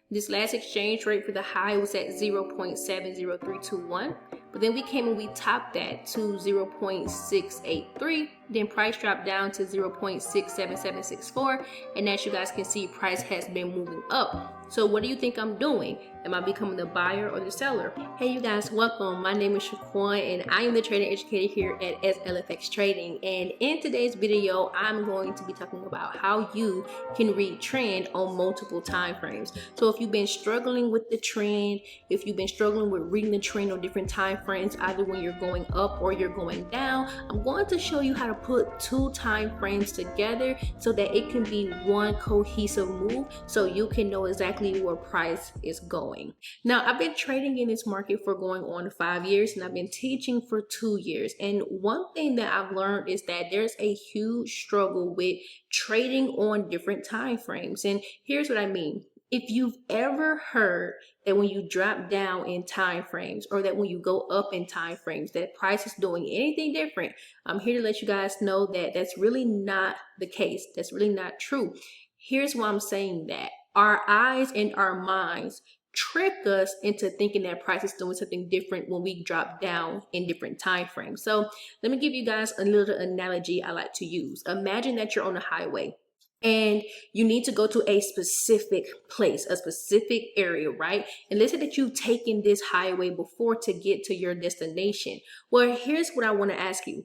This last exchange rate for the high was at 0.70321, but then we came and we topped that to 0.683. Then price dropped down to 0.67764, and as you guys can see, price has been moving up. So what do you think I'm doing? Am I becoming the buyer or the seller? Hey you guys, welcome. My name is Shaquan and I am the trading educator here at SLFX Trading. And in today's video, I'm going to be talking about how you can read trend on multiple time frames. So if you've been struggling with the trend, if you've been struggling with reading the trend on different time frames, either when you're going up or you're going down, I'm going to show you how to put two time frames together so that it can be one cohesive move so you can know exactly where price is going. Now, I've been trading in this market for going on 5 years and I've been teaching for 2 years. And one thing that I've learned is that there's a huge struggle with trading on different time frames. And here's what I mean. If you've ever heard that when you drop down in time frames or that when you go up in time frames that price is doing anything different, I'm here to let you guys know that that's really not the case. That's really not true. Here's why I'm saying that. Our eyes and our minds trick us into thinking that price is doing something different when we drop down in different time frames. So let me give you guys a little analogy I like to use. Imagine that you're on a highway and you need to go to a specific place, a specific area, right? And let's say that you've taken this highway before to get to your destination. Well, here's what I want to ask you.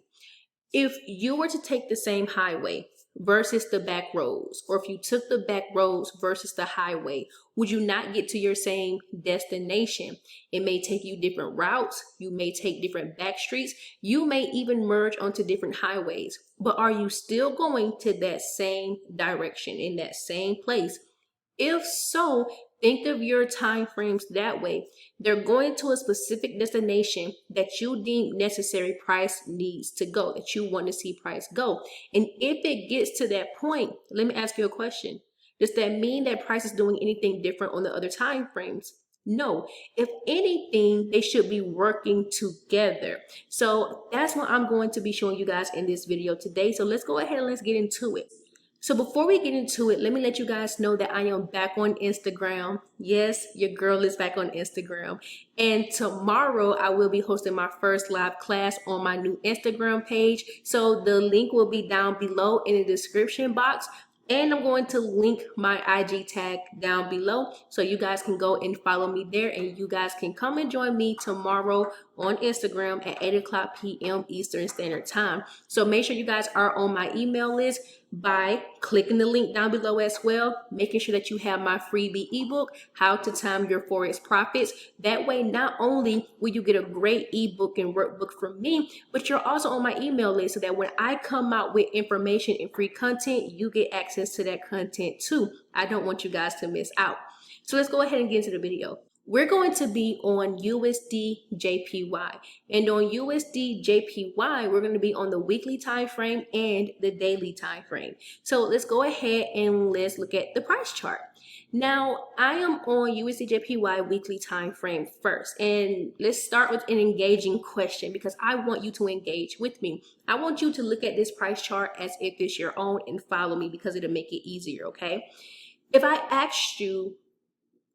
If you were to take the same highway versus the back roads, or if you took the back roads versus the highway, would you not get to your same destination? It may take you different routes, you may take different back streets, you may even merge onto different highways, but are you still going to that same direction in that same place? If so, think of your time frames that way. They're going to a specific destination that you deem necessary price needs to go, that you want to see price go. And if it gets to that point, let me ask you a question. Does that mean that price is doing anything different on the other time frames? No. If anything, they should be working together. So that's what I'm going to be showing you guys in this video today. So let's go ahead and let's get into it. So before we get into it, let me let you guys know that I am back on Instagram. Yes, your girl is back on Instagram. And tomorrow I will be hosting my first live class on my new Instagram page. So the link will be down below in the description box. And I'm going to link my IG tag down below so you guys can go and follow me there and you guys can come and join me tomorrow on Instagram at 8 p.m. Eastern Standard Time. So make sure you guys are on my email list by clicking the link down below as well, making sure that you have my freebie ebook, How to Time Your Forex Profits. That way, not only will you get a great ebook and workbook from me, but you're also on my email list so that when I come out with information and free content, you get access to that content too. I don't want you guys to miss out. So let's go ahead and get into the video. We're going to be on USD JPY, and on USD JPY, we're going to be on the weekly time frame and the daily time frame. So let's go ahead and let's look at the price chart. Now, I am on USD JPY weekly time frame first, and let's start with an engaging question because I want you to engage with me. I want you to look at this price chart as if it's your own and follow me because it'll make it easier, okay? If I asked you,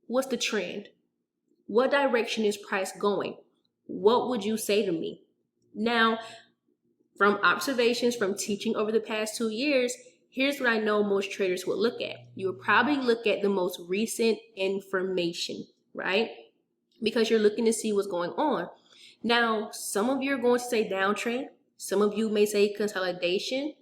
what's the trend? What direction is price going? What would you say to me? Now, from observations from teaching over the past 2 years, here's what I know most traders would look at. You would probably look at the most recent information, right? Because you're looking to see what's going on. Now, some of you are going to say downtrend. Some of you may say consolidation.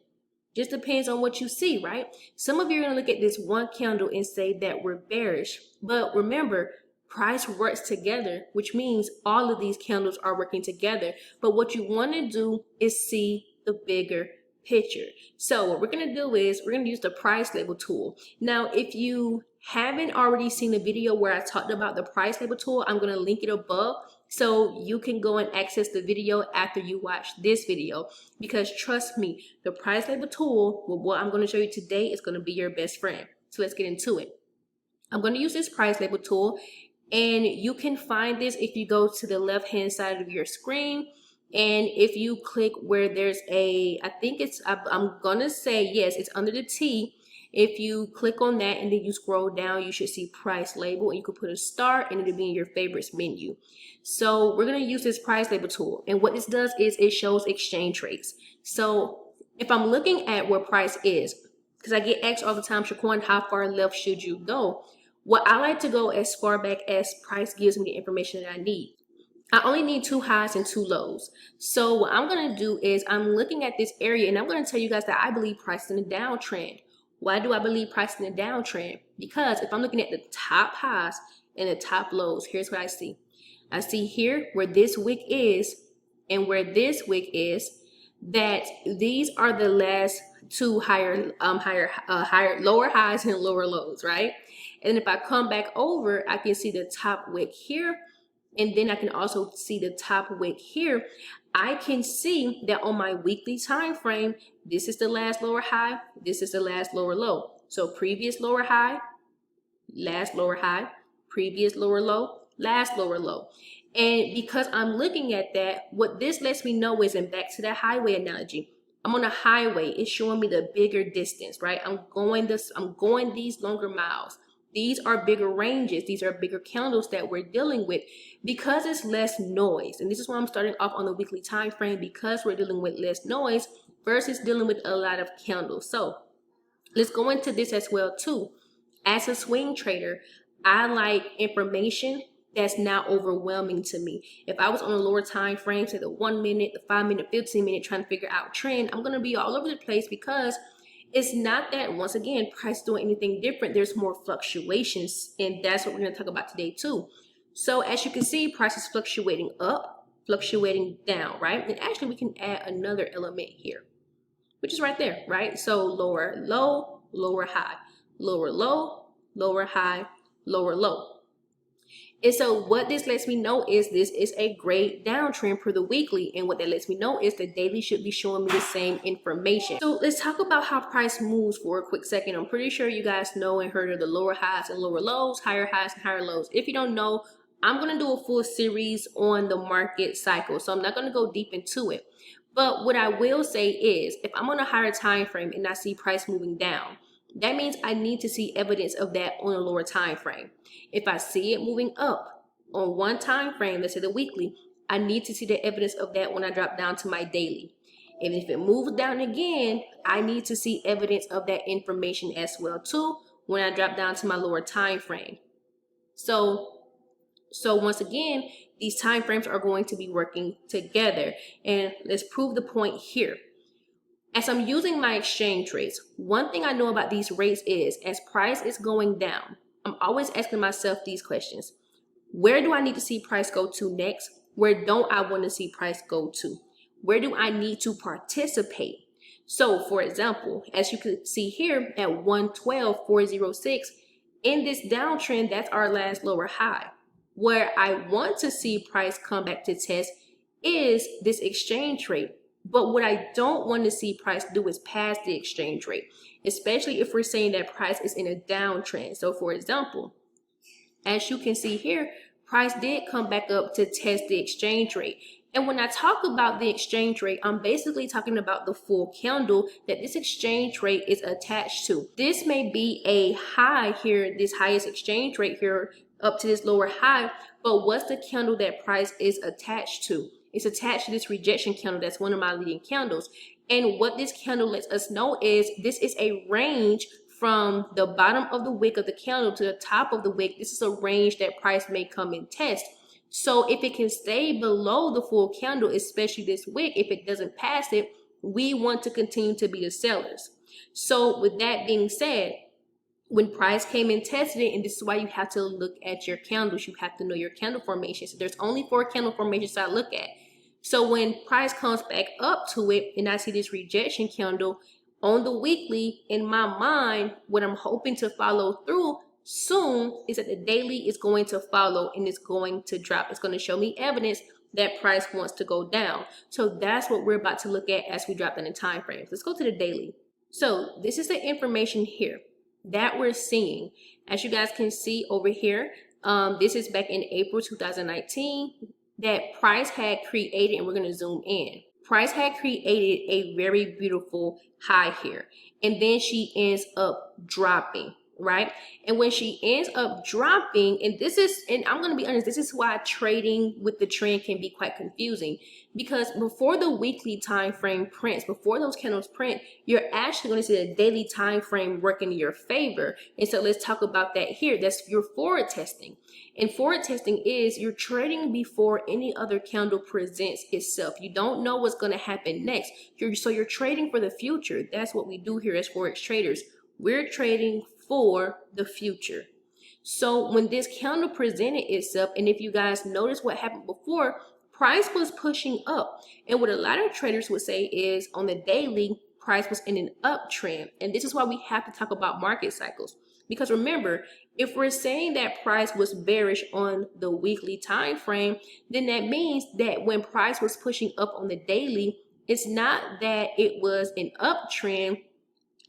Just depends on what you see, right? Some of you are going to look at this one candle and say that we're bearish. But remember, price works together, which means all of these candles are working together. But what you want to do is see the bigger picture. So what we're going to do is we're going to use the price label tool. Now, if you haven't already seen the video where I talked about the price label tool, I'm going to link it above so you can go and access the video after you watch this video. Because trust me, the price label tool, well, what I'm going to show you today is going to be your best friend. So let's get into it. I'm going to use this price label tool. And you can find this if you go to the left hand side of your screen, and if you click where there's a, I think it's, I'm gonna say yes, it's under the T, If you click on that and then you scroll down, you should see price label, and you can put a star and it'll be in your favorites menu. So we're going to use this price label tool, and what this does is it shows exchange rates. So if I'm looking at where price is, because I get asked all the time, Shaquan, how far left should you go? Well, I like to go as far back as price gives me the information that I need. I only need 2 highs and 2 lows. So what I'm going to do is I'm looking at this area, and I'm going to tell you guys that I believe price is in a downtrend. Why do I believe price is in a downtrend? Because if I'm looking at the top highs and the top lows, here's what I see. I see here where this wick is and where this wick is, that these are the last 2 lower highs and lower lows, right? And if I come back over, I can see the top wick here, and then I can also see the top wick here. I can see that on my weekly time frame, this is the last lower high, this is the last lower low. So previous lower high, last lower high, previous lower low, last lower low. And because I'm looking at that, what this lets me know is, and back to that highway analogy, I'm on a highway, it's showing me the bigger distance, right? I'm going these longer miles. These are bigger ranges. These are bigger candles that we're dealing with because it's less noise. And this is why I'm starting off on the weekly time frame, because we're dealing with less noise versus dealing with a lot of candles. So let's go into this as well too. As a swing trader, I like information that's not overwhelming to me. If I was on a lower time frame, say the 1 minute, the 5 minute, 15 minute, trying to figure out trend, I'm going to be all over the place, because it's not that, once again, price doing anything different. There's more fluctuations, and that's what we're going to talk about today too. So as you can see, price is fluctuating up, fluctuating down, right? And actually we can add another element here, which is right there, right? So lower low, lower high, lower low, lower high, lower low. And so what this lets me know is this is a great downtrend for the weekly. And what that lets me know is the daily should be showing me the same information. So let's talk about how price moves for a quick second. I'm pretty sure you guys know and heard of the lower highs and lower lows, higher highs and higher lows. If you don't know, I'm going to do a full series on the market cycle. So I'm not going to go deep into it. But what I will say is, if I'm on a higher time frame and I see price moving down, that means I need to see evidence of that on a lower time frame. If I see it moving up on one time frame, let's say the weekly, I need to see the evidence of that when I drop down to my daily. And if it moves down again, I need to see evidence of that information as well too when I drop down to my lower time frame. So once again, these time frames are going to be working together. And let's prove the point here. As I'm using my exchange rates, one thing I know about these rates is, as price is going down, I'm always asking myself these questions. Where do I need to see price go to next? Where don't I want to see price go to? Where do I need to participate? So for example, as you can see here at 112.406, in this downtrend, that's our last lower high. Where I want to see price come back to test is this exchange rate. But what I don't want to see price do is pass the exchange rate, especially if we're saying that price is in a downtrend. So for example, as you can see here, price did come back up to test the exchange rate. And when I talk about the exchange rate, I'm basically talking about the full candle that this exchange rate is attached to. This may be a high here, this highest exchange rate here up to this lower high, but what's the candle that price is attached to? It's attached to this rejection candle. That's one of my leading candles. And what this candle lets us know is this is a range from the bottom of the wick of the candle to the top of the wick. This is a range that price may come and test. So if it can stay below the full candle, especially this wick, if it doesn't pass it, we want to continue to be the sellers. So with that being said, when price came and tested it, and this is why you have to look at your candles, you have to know your candle formations. So there's only 4 candle formations I look at. So when price comes back up to it and I see this rejection candle on the weekly, in my mind, what I'm hoping to follow through soon is that the daily is going to follow and it's going to drop. It's going to show me evidence that price wants to go down. So that's what we're about to look at as we drop down in time frames. Let's go to the daily. So this is the information here that we're seeing. As you guys can see over here, this is back in April 2019 that price had created, and we're going to zoom in. Price had created a very beautiful high here, and then she ends up dropping, right? And when she ends up dropping, and I'm going to be honest, this is why trading with the trend can be quite confusing, because before the weekly time frame prints, before those candles print, you're actually going to see the daily time frame working in your favor. And so let's talk about that here. That's your forward testing. And forward testing is you're trading before any other candle presents itself. You don't know what's going to happen next. So you're trading for the future. That's what we do here as Forex traders. We're trading for the future. So when this candle presented itself, and if you guys notice what happened before, price was pushing up. And what a lot of traders would say is on the daily, price was in an uptrend. And this is why we have to talk about market cycles. Because remember, if we're saying that price was bearish on the weekly time frame, then that means that when price was pushing up on the daily, it's not that it was an uptrend,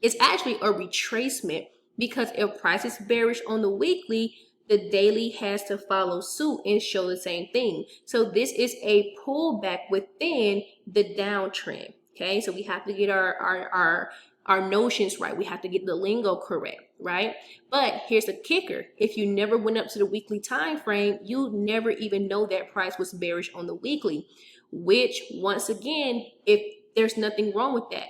it's actually a retracement. Because if price is bearish on the weekly, the daily has to follow suit and show the same thing. So this is a pullback within the downtrend. Okay, so we have to get our notions right. We have to get the lingo correct, right? But here's the kicker. If you never went up to the weekly time frame, you never even know that price was bearish on the weekly, which once again, if there's nothing wrong with that.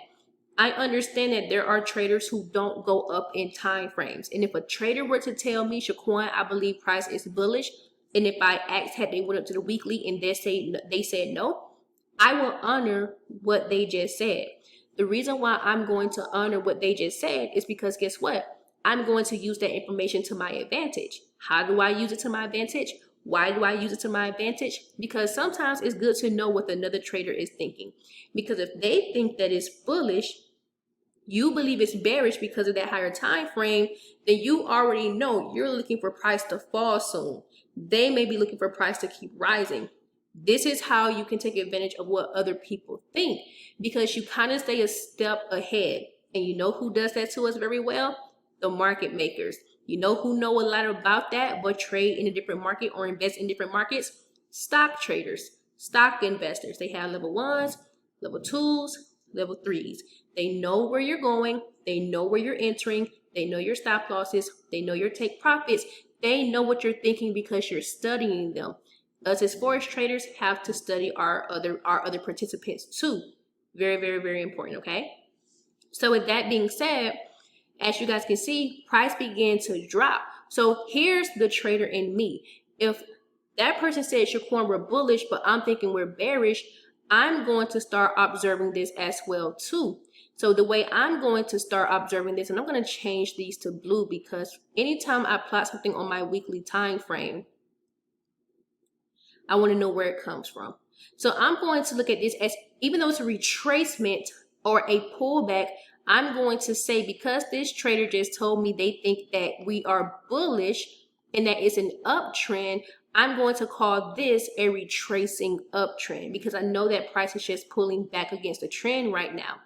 I understand that there are traders who don't go up in time frames. And if a trader were to tell me, Shaquan, I believe price is bullish, and if I asked had they went up to the weekly and they said no, I will honor what they just said. The reason why I'm going to honor what they just said is because guess what? I'm going to use that information to my advantage. How do I use it to my advantage? Why do I use it to my advantage? Because sometimes it's good to know what another trader is thinking. Because if they think that it's bullish, you believe it's bearish because of that higher time frame, then you already know you're looking for price to fall soon. They may be looking for price to keep rising. This is how you can take advantage of what other people think, because you kind of stay a step ahead. And you know who does that to us very well? The market makers. You know who know a lot about that but trade in a different market or invest in different markets? Stock traders, stock investors. They have level 1s, level 2s, level 3s. They know where you're going. They know where you're entering. They know your stop losses. They know your take profits. They know what you're thinking because you're studying them. Us as Forex traders have to study our other participants too. Very, very, very important, okay? So with that being said, as you guys can see, price began to drop. So here's the trader in me. If that person said, Shaquan, we're bullish, but I'm thinking we're bearish, I'm going to start observing this as well too. So the way I'm going to start observing this, and I'm going to change these to blue because anytime I plot something on my weekly time frame, I want to know where it comes from. So I'm going to look at this as, even though it's a retracement or a pullback, I'm going to say, because this trader just told me they think that we are bullish and that it's an uptrend, I'm going to call this a retracing uptrend because I know that price is just pulling back against the trend right now.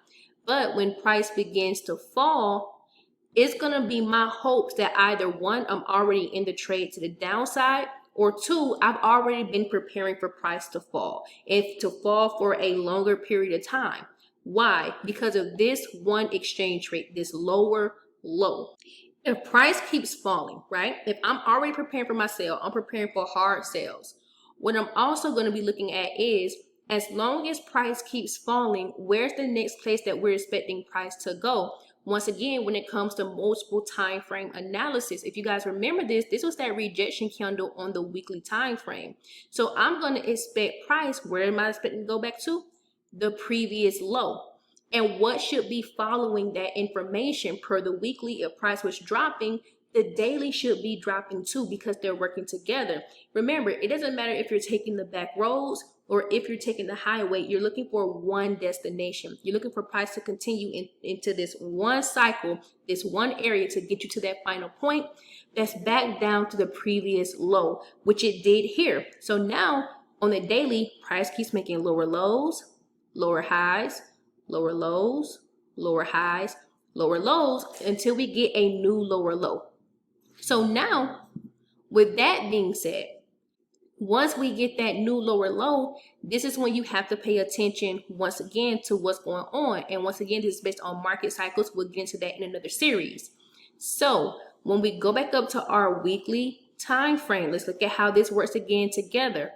But when price begins to fall, it's going to be my hopes that either one, I'm already in the trade to the downside, or two, I've already been preparing for price to fall, if to fall for a longer period of time. Why? Because of this one exchange rate, this lower low. If price keeps falling, right? If I'm already preparing for my sale, I'm preparing for hard sales. What I'm also going to be looking at is, as long as price keeps falling, where's the next place that we're expecting price to go? Once again, when it comes to multiple time frame analysis, if you guys remember this was that rejection candle on the weekly time frame. So I'm going to expect price, where am I expecting to go back to? The previous low. And what should be following that information per the weekly? If price was dropping, the daily should be dropping too, because they're working together. Remember, it doesn't matter if you're taking the back roads or if you're taking the highway, you're looking for one destination. You're looking for price to continue into this one cycle, this one area, to get you to that final point that's back down to the previous low, which it did here. So now on the daily, price keeps making lower lows, lower highs, lower lows, lower highs, lower lows, until we get a new lower low. So now, with that being said, Once we get that new lower low, this is when you have to pay attention once again to what's going on. And once again, this is based on market cycles. We'll get into that in another series. So when we go back up to our weekly time frame, let's look at how this works again together.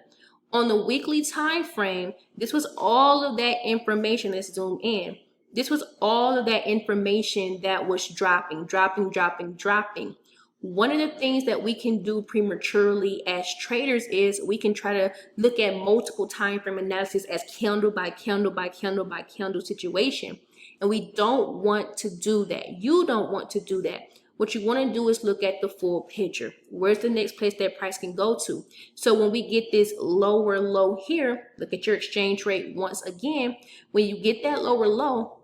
On the weekly time frame, this was all of that information. Let's zoom in. This was all of that information that was dropping. One of the things that we can do prematurely as traders is we can try to look at multiple time frame analysis as candle by candle by candle by candle situation. And we don't want to do that. You don't want to do that. What you want to do is look at the full picture. Where's the next place that price can go to? So when we get this lower low here, look at your exchange rate once again. When you get that lower low,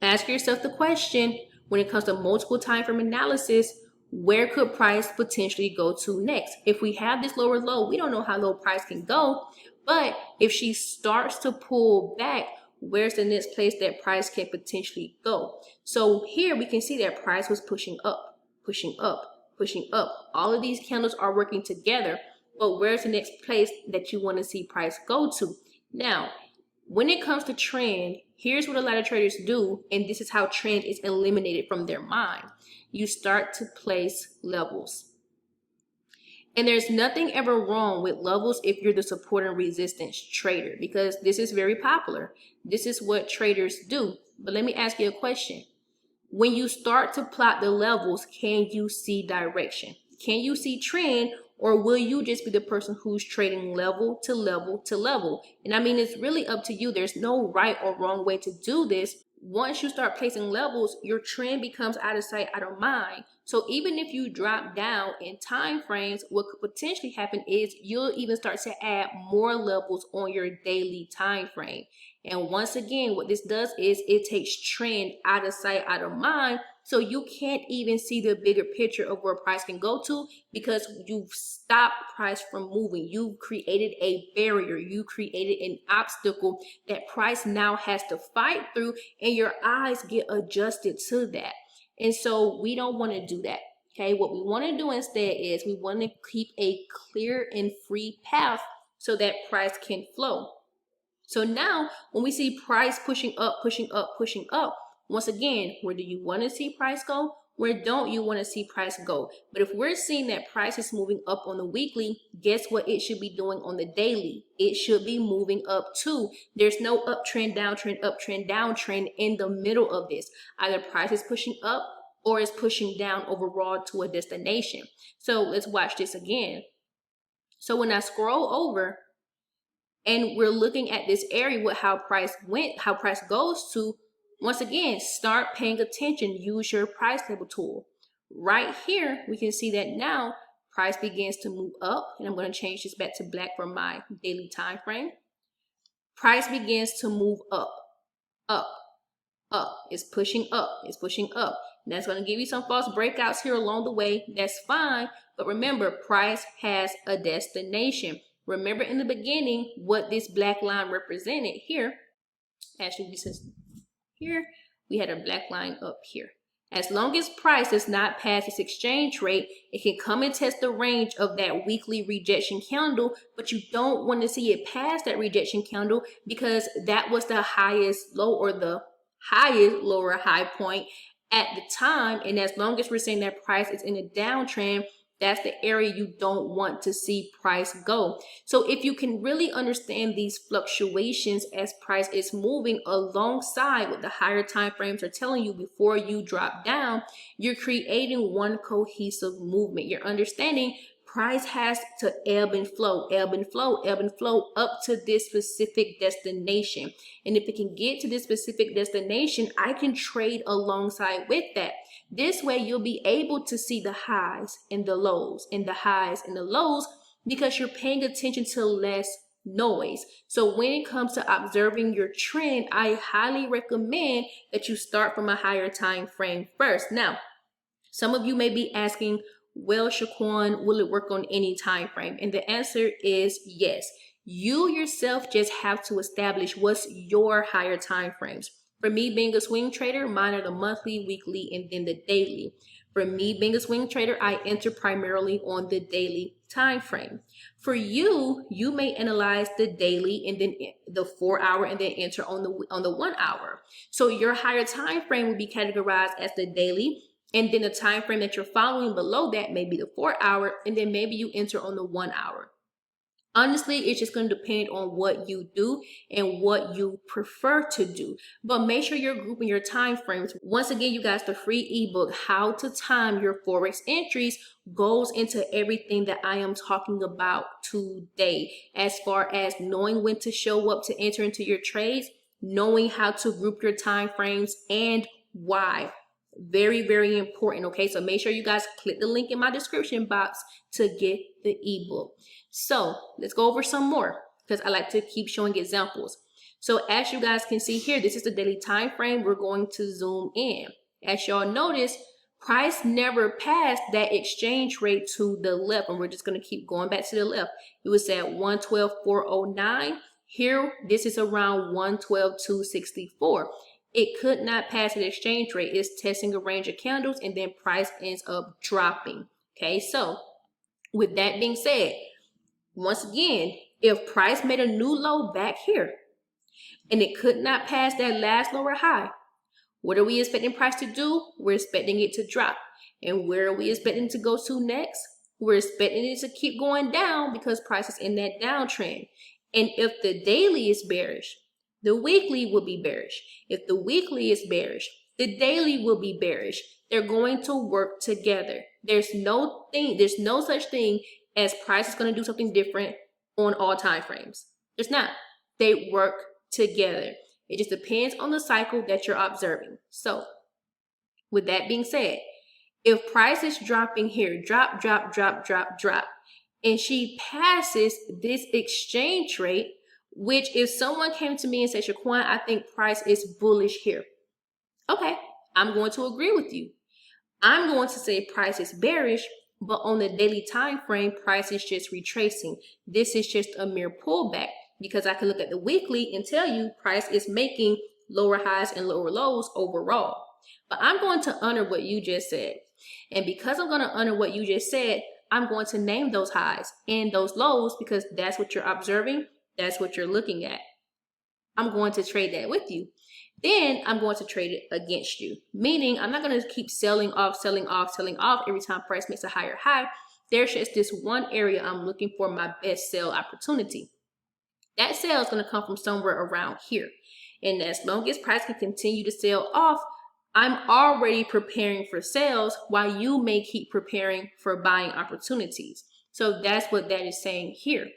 ask yourself the question, when it comes to multiple time frame analysis, where could price potentially go to next? If we have this lower low, we don't know how low price can go, but if she starts to pull back, where's the next place that price can potentially go? So here we can see that price was pushing up, pushing up, pushing up. All of these candles are working together, but where's the next place that you want to see price go to? Now, when it comes to trend, here's what a lot of traders do, and this is how trend is eliminated from their mind. You start to place levels. And there's nothing ever wrong with levels if you're the support and resistance trader, because this is very popular. This is what traders do. But let me ask you a question. When you start to plot the levels, can you see direction? Can you see trend, or will you just be the person who's trading level to level to level? And I mean, it's really up to you. There's no right or wrong way to do this. Once you start placing levels, your trend becomes out of sight, out of mind. So even if you drop down in time frames, what could potentially happen is you'll even start to add more levels on your daily time frame. And once again, what this does is it takes trend out of sight, out of mind. So you can't even see the bigger picture of where price can go to, because you've stopped price from moving. You've created a barrier. You created an obstacle that price now has to fight through, and your eyes get adjusted to that. And so we don't want to do that. Okay, what we want to do instead is we want to keep a clear and free path so that price can flow. So now when we see price pushing up, pushing up, pushing up, once again, where do you want to see price go? Where don't you want to see price go? But if we're seeing that price is moving up on the weekly, guess what it should be doing on the daily? It should be moving up too. There's no uptrend, downtrend, uptrend, downtrend in the middle of this. Either price is pushing up or is pushing down overall to a destination. So let's watch this again. So when I scroll over and we're looking at this area with how price went, how price goes to, once again, start paying attention. Use your price table tool. Right here, we can see that now price begins to move up, and I'm going to change this back to black for my daily time frame. Price begins to move up, up, up. It's pushing up. It's pushing up. And that's going to give you some false breakouts here along the way. That's fine. But remember, price has a destination. Remember in the beginning what this black line represented here. Actually, this is here. We had a black line up here. As long as price does not pass its exchange rate, it can come and test the range of that weekly rejection candle, but you don't want to see it pass that rejection candle, because that was the highest low or the highest lower high point at the time. And as long as we're saying that price is in a downtrend, that's the area you don't want to see price go. So if you can really understand these fluctuations as price is moving alongside what the higher time frames are telling you before you drop down, you're creating one cohesive movement. You're understanding price has to ebb and flow, ebb and flow, ebb and flow up to this specific destination. And if it can get to this specific destination, I can trade alongside with that. This way you'll be able to see the highs and the lows and the highs and the lows, because you're paying attention to less noise. So when it comes to observing your trend, I highly recommend that you start from a higher time frame first. Now, some of you may be asking, well, Shaquan, will it work on any time frame? And the answer is yes. You yourself just have to establish what's your higher time frames. For me, being a swing trader, mine are the monthly, weekly, and then the daily. For me, being a swing trader, I enter primarily on the daily time frame. For you, you may analyze the daily and then the 4 hour and then enter on the 1 hour. So your higher time frame will be categorized as the daily, and then the time frame that you're following below that may be the 4 hour, and then maybe you enter on the 1 hour. Honestly, it's just going to depend on what you do and what you prefer to do. But make sure you're grouping your time frames. Once again, you guys, the free ebook, How to Time Your Forex Entries, goes into everything that I am talking about today, as far as knowing when to show up to enter into your trades, knowing how to group your time frames, and why. Very, very important. Okay, so make sure you guys click the link in my description box to get the ebook. So let's go over some more, because I like to keep showing examples. So as you guys can see here, this is the daily time frame. We're going to zoom in. As y'all notice, price never passed that exchange rate to the left, and we're just going to keep going back to the left. It was at 112.409. Here, this is around 112.264. It could not pass an exchange rate. It's testing a range of candles, and then price ends up dropping. Okay, so with that being said, once again, if price made a new low back here and it could not pass that last lower high, what are we expecting price to do? We're expecting it to drop. And where are we expecting to go to next? We're expecting it to keep going down because price is in that downtrend. And if the daily is bearish, the weekly will be bearish. If the weekly is bearish, the daily will be bearish. They're going to work together. There's no such thing as price is going to do something different on all time frames. It's not. They work together. It just depends on the cycle that you're observing. So with that being said, if price is dropping here, drop, and she passes this exchange rate, which if someone came to me and said, Shaquan, I think price is bullish here. Okay, I'm going to agree with you. I'm going to say price is bearish, but on the daily time frame, price is just retracing. This is just a mere pullback, because I can look at the weekly and tell you price is making lower highs and lower lows overall. But I'm going to honor what you just said. And because I'm going to honor what you just said, I'm going to name those highs and those lows, because that's what you're observing. That's what you're looking at. I'm going to trade that with you. Then I'm going to trade it against you. Meaning I'm not going to keep selling off every time price makes a higher high. There's just this one area I'm looking for my best sell opportunity. That sale is going to come from somewhere around here. And as long as price can continue to sell off, I'm already preparing for sales while you may keep preparing for buying opportunities. So that's what that is saying here.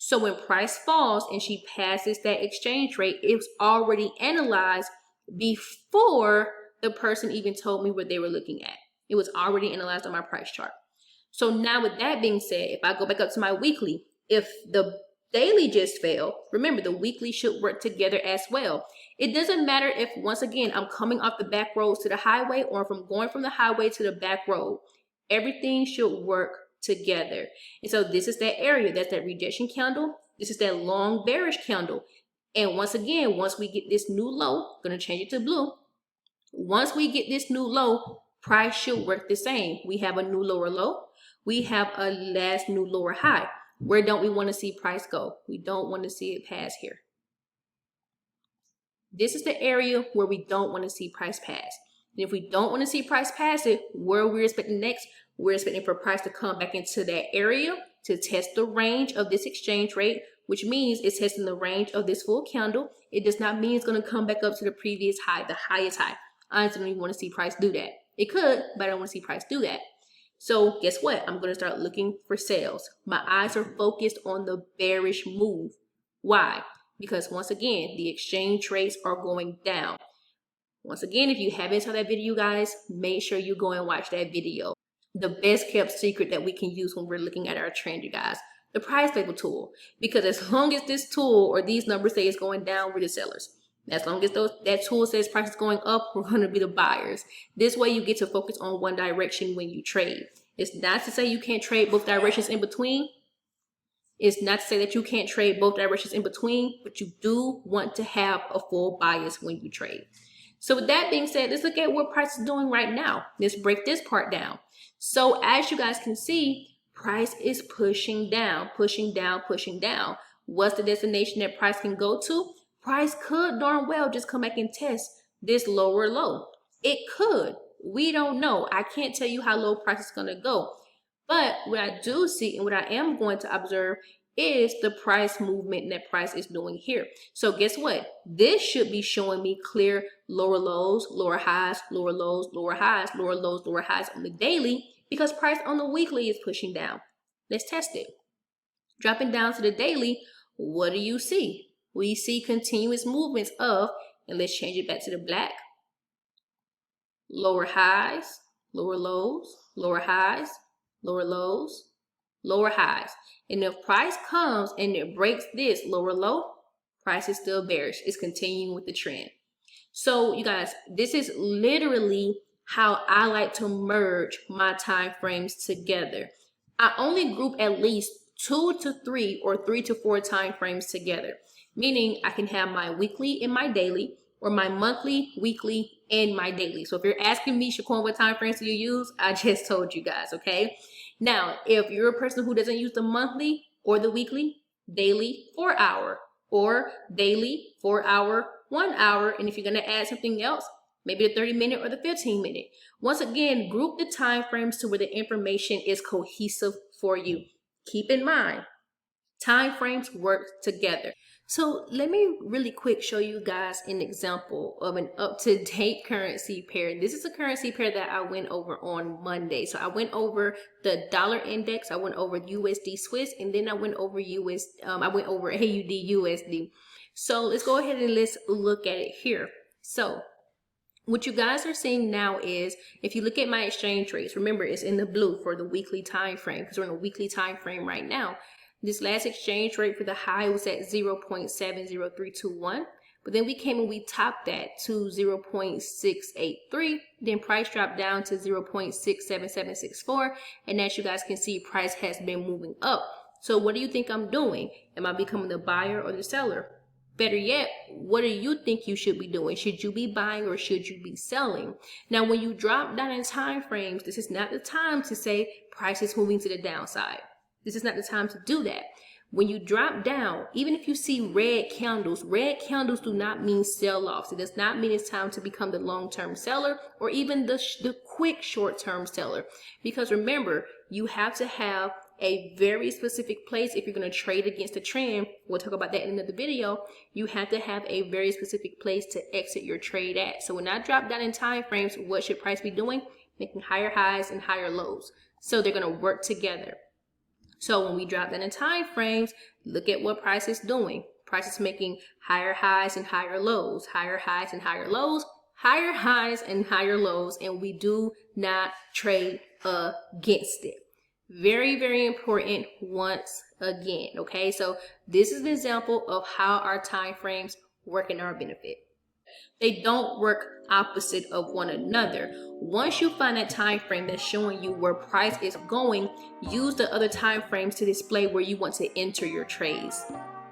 So when price falls and she passes that exchange rate, it's already analyzed before the person even told me what they were looking at. It was already analyzed on my price chart. So now with that being said, if I go back up to my weekly, if the daily just fell, remember the weekly should work together as well. It doesn't matter if, once again, I'm coming off the back roads to the highway or if I'm going from the highway to the back road. Everything should work together. And so this is that area. That's that rejection candle. This is that long bearish candle. And once again, once we get this new low, I'm going to change it to blue. Once we get this new low, price should work the same. We have a new lower low. We have a last new lower high. Where don't we want to see price go? We don't want to see it pass here. This is the area where we don't want to see price pass. And if we don't want to see price pass it, where we're expecting next, we're expecting for price to come back into that area to test the range of this exchange rate, which means it's testing the range of this full candle. It does not mean it's going to come back up to the previous high, the highest high. I honestly don't even want to see price do that. It could, but I don't want to see price do that. So guess what? I'm going to start looking for sales. My eyes are focused on the bearish move. Why? Because once again, the exchange rates are going down. Once again, if you haven't saw that video, guys, make sure you go and watch that video. The best kept secret that we can use when we're looking at our trend, you guys, the price label tool. Because as long as this tool or these numbers say it's going down, we're the sellers. As long as that tool says price is going up, we're going to be the buyers. This way you get to focus on one direction when you trade. It's not to say you can't trade both directions in between. It's not to say that you can't trade both directions in between, but you do want to have a full bias when you trade. So with that being said, let's look at what price is doing right now. Let's break this part down. So as you guys can see, price is pushing down, pushing down, pushing down. What's the destination that price can go to? Price could darn well just come back and test this lower low. It could. We don't know. I can't tell you how low price is going to go. But what I do see and what I am going to observe is the price movement that price is doing here. So guess what? This should be showing me clear lower lows, lower highs, lower lows, lower highs, lower lows, lower highs on the daily, because price on the weekly is pushing down. Let's test it. Dropping down to the daily, what do you see? We see continuous movements of, and let's change it back to the black, lower highs, lower lows, lower highs, lower lows, lower highs. And if price comes and it breaks this lower low, price is still bearish. It's continuing with the trend. So you guys, this is literally how I like to merge my time frames together. I only group at least 2 to 3 or 3 to 4 time frames together, meaning I can have my weekly and my daily, or my monthly, weekly, and my daily. So if you're asking me, Shaquan, what time frames do you use? I just told you guys, okay? Now, if you're a person who doesn't use the monthly or the weekly, daily 4 hour, or daily 4 hour, 1 hour, and if you're gonna add something else, maybe the 30-minute or the 15-minute. Once again, group the time frames to where the information is cohesive for you. Keep in mind, time frames work together. So let me really quick show you guys an example of an up-to-date currency pair. This is a currency pair that I went over on Monday. So I went over the dollar index, I went over USD Swiss, and then I went over I went over AUD USD. So let's go ahead and let's look at it here. So what you guys are seeing now is, if you look at my exchange rates, remember it's in the blue for the weekly time frame because we're in a weekly time frame right now. This last exchange rate for the high was at 0.70321, but then we came and we topped that to 0.683. Then price dropped down to 0.67764, and as you guys can see, price has been moving up. So what do you think I'm doing? Am I becoming the buyer or the seller? Better yet, what do you think you should be doing? Should you be buying or should you be selling? Now, when you drop down in time frames, this is not the time to say price is moving to the downside. This is not the time to do that. When you drop down, even if you see red candles do not mean sell-offs. It does not mean it's time to become the long-term seller or even the quick short-term seller. Because remember, you have to have a very specific place if you're going to trade against the trend. We'll talk about that in another video. You have to have a very specific place to exit your trade at. So when I drop down in time frames, what should price be doing? Making higher highs and higher lows. So they're going to work together. So when we drop down in time frames, look at what price is doing. Price is making higher highs and higher lows, higher highs and higher lows, higher highs and higher lows, and we do not trade against it. Very, very important once again, okay? So this is an example of how our time frames work in our benefit. They don't work opposite of one another. Once you find that time frame that's showing you where price is going, use the other time frames to display where you want to enter your trades.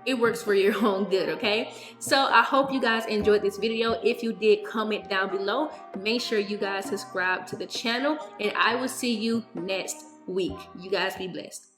It works for your own good, okay? So I hope you guys enjoyed this video. If you did, comment down below. Make sure you guys subscribe to the channel, and I will see you next week. You guys be blessed.